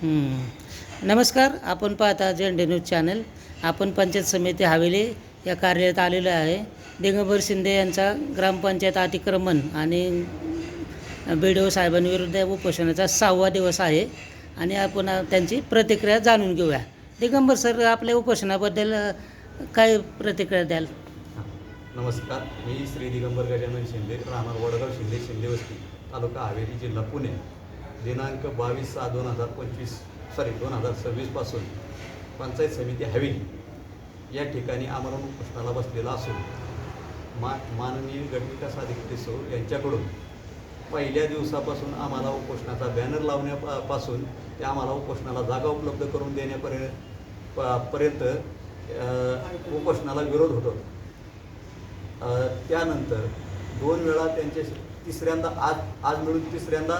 नमस्कार. आपण पाहता झेंडे न्यूज चॅनल. आपण पंचायत समिती हवेली या कार्यालयात आलेलो आहे. दिगंबर शिंदे यांचा ग्रामपंचायत अतिक्रमण आणि BDO साहेबांविरुद्ध उपोषणाचा 6वा दिवस आहे आणि आपण त्यांची प्रतिक्रिया जाणून घेऊया. दिगंबर सर, आपल्या उपोषणाबद्दल काय प्रतिक्रिया द्याल? नमस्कार. मी श्री दिगंबर गजानन शिंदे, राहणार वडगाव शिंदे, शिंदे वस्ती, तालुका हवेली, जिल्हा पुणे. दिनांक 22/6/2026 पासून पंचायत समिती हवेली या ठिकाणी आमरण उपोषणाला बसलेला असून माननीय गटविकास अधिकारी सो यांच्याकडून पहिल्या दिवसापासून आम्हाला उपोषणाचा बॅनर लावण्यापासून ते आम्हाला उपोषणाला जागा उपलब्ध करून देण्यापर्यंत उपोषणाला विरोध होतो. त्यानंतर 2 वेळा त्यांचे तिसऱ्यांदा आज मिळून तिसऱ्यांदा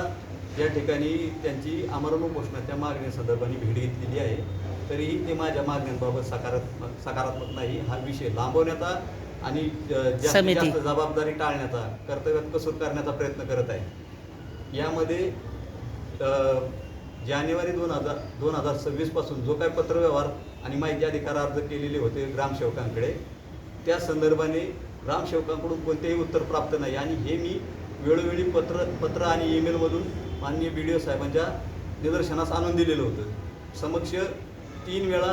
या ठिकाणी त्यांची आमरण उपोषणाच्या मागणीसंदर्भाने भेट घेतलेली आहे. तरीही ते माझ्या मागण्यांबाबत सकारात्मक नाही. हा विषय लांबवण्याचा आणि जास्तीत जास्त जबाबदारी टाळण्याचा, कर्तव्यात कसूर करण्याचा प्रयत्न करत आहे. यामध्ये जानेवारी 2026 पासून जो काही पत्रव्यवहार आणि माहिती अधिकार अर्ज केलेले होते ग्रामसेवकांकडे, त्या संदर्भाने ग्रामसेवकांकडून कोणतेही उत्तर प्राप्त नाही आणि हे मी वेळोवेळी पत्र आणि ईमेलमधून माननीय BDO साहेबांच्या निदर्शनास आणून दिलेलं होतं. समक्ष 3 वेळा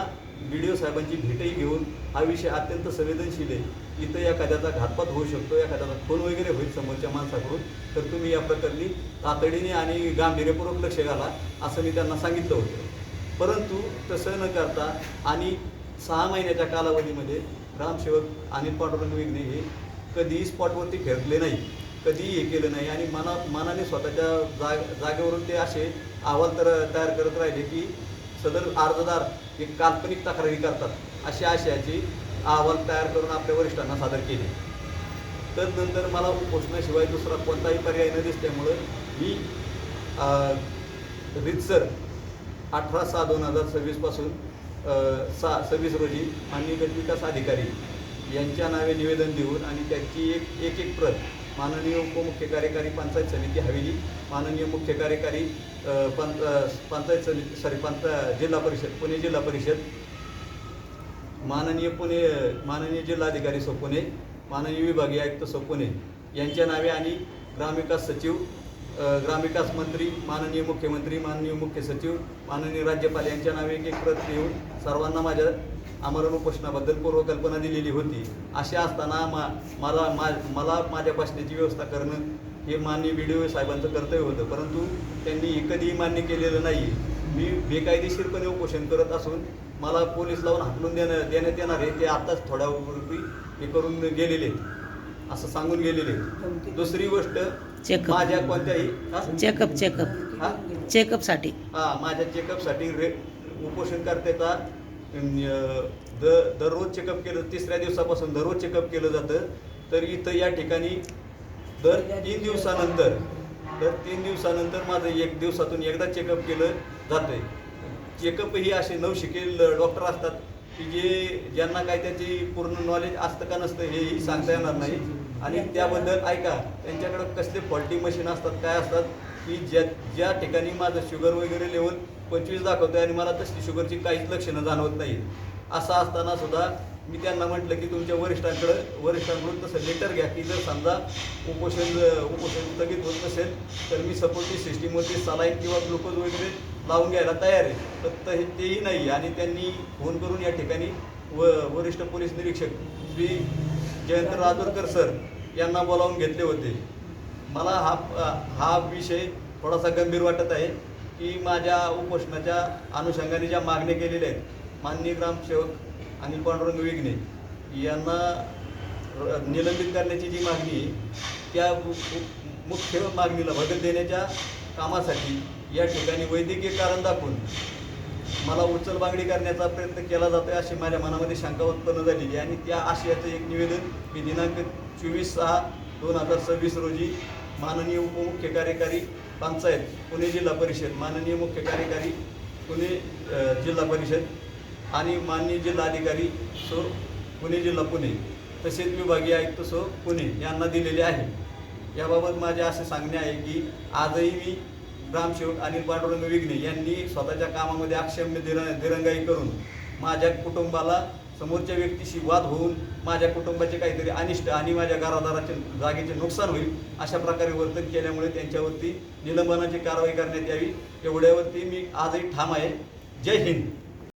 BDO साहेबांची भेटही घेऊन हा विषय अत्यंत संवेदनशील आहे, इथं एखाद्याचा घातपात होऊ शकतो, एखाद्याचा खून वगैरे होईल समोरच्या माणसाकडून, तर तुम्ही या प्रकरणी तातडीने आणि गांभीर्यपूर्वक लक्ष घाला असं मी त्यांना सांगितलं होतं. परंतु तसं न करता आणि 6 महिन्याच्या कालावधीमध्ये ग्रामसेवक अनिल पांडुरंग विघ्ने हे कधीही स्पॉटवरती फिरले नाही, कधीही हे केलं नाही आणि मनाने स्वतःच्या जागेवरून ते असे अहवाल तयार करत राहिले की सदर अर्जदार एक काल्पनिक तक्रारी करतात, अशा आशयाचे अहवाल तयार करून आपल्या वरिष्ठांना सादर केले. तदनंतर मला उपोषणाशिवाय दुसरा कोणताही पर्याय न दिसल्यामुळं मी रीतसर 18/6/2026 पासून 26 रोजी माननीय गटविकास अधिकारी यांच्या नावे निवेदन देऊन आणि त्याची एक प्रत माननीय उपमुख्य कार्यकारी पंचायत समिती हवेली, माननीय मुख्य कार्यकारी जिल्हा परिषद पुणे, जिल्हा परिषद, माननीय जिल्हाधिकारी सो पुणे, माननीय विभागीय आयुक्त सो पुणे यांच्या नावे आणि ग्रामविकास सचिव, ग्रामविकास मंत्री, माननीय मुख्यमंत्री, माननीय मुख्य सचिव, माननीय राज्यपाल यांच्या नावे एक प्रत देऊन सर्वांना माझ्या आमरण उपोषणाबद्दल पूर्वकल्पना दिलेली होती. असे असताना मला माझ्या बसण्याची व्यवस्था करणं हे माननीय BDO साहेबांचं कर्तव्य होतं, परंतु त्यांनी कधीही मान्य केलेलं नाही. मी बेकायदेशीरपणे उपोषण करत असून मला पोलीस लावून हाकलून देण्यात येणार आहे, ते आत्ताच थोड्या पूर्वी हे करून गेलेले असं सांगून गेलेले. दुसरी गोष्ट, माझ्या कोणत्याही चेकअपसाठी माझ्या चेकअपसाठी उपोषणकर्त्याचा दररोज चेकअप केलं, 3ऱ्या दिवसापासून दररोज चेकअप केलं जातं. तर इथं या ठिकाणी दर 3 दिवसानंतर माझं 1 दिवसातून एकदा चेकअप केलं जातं. चेकअप ही असे नवशिकेल डॉक्टर असतात की ज्यांना काय त्याची पूर्ण नॉलेज असतं का नसतं हेही सांगता येणार नाही. आणि त्याबद्दल ऐका, त्यांच्याकडं कसले फॉल्टी मशीन असतात, काय असतात की ज्या ठिकाणी माझं शुगर वगैरे लेवल 25 दाखवतं आणि मला तशी शुगरची काहीच लक्षणं जाणवत नाही. असं असताना सुद्धा मी त्यांना म्हटलं की तुमच्या वरिष्ठांकडून तसं लेटर घ्या की जर समजा उपोषण स्थगित होत नसेल तर मी सपोर्टिव्ह सिस्टीमवरती सलाईन किंवा ग्लुकोज वगैरे लावून घ्यायला तयार आहे. तर तेही नाही आणि त्यांनी फोन करून या ठिकाणी वरिष्ठ पोलीस निरीक्षक श्री जयंत राजूरकर सर यांना बोलावून घेतले होते. मला हा विषय थोडासा गंभीर वाटत आहे की माझ्या उपोषणाच्या अनुषंगाने ज्या मागण्या केलेल्या आहेत, माननीय ग्रामसेवक अनिल पांडुरंग विघ्ने यांना निलंबित करण्याची जी मागणी आहे, त्या मुख्य मागणीला बदल देण्याच्या कामासाठी या ठिकाणी वैद्यकीय कारण दाखवून मला उचलबांगडी करण्याचा प्रयत्न केला जातो आहे अशी माझ्या मनामध्ये शंका उत्पन्न झालेली आहे. आणि त्या आशयाचं एक निवेदन मी दिनांक 24/6/2026 रोजी माननीय उपमुख्य कार्यकारी पंचायत पुणे जिल्हा परिषद, माननीय मुख्य कार्यकारी पुणे जिल्हा परिषद आणि माननीय जिल्हाधिकारी सो पुणे, जिल्हा पुणे, तसेच विभागीय आयुक्त सो पुणे यांना दिलेले आहे. याबाबत माझे असे सांगणे आहे की आजही मी ग्रामसेवक अनिल पांडुरंग विघ्ने यांनी स्वतःच्या कामामध्ये अक्षम्य दिरंगाई करून माझ्या कुटुंबाला समोरच्या व्यक्तीशी वाद होऊन माझ्या कुटुंबाचे काहीतरी अनिष्ट आणि माझ्या घरादाराचे जागेचे नुकसान होईल अशा प्रकारे वर्तन केल्यामुळे त्यांच्यावरती निलंबनाची कारवाई करण्यात यावी एवढ्यावरती मी आजही ठाम आहे. जय हिंद.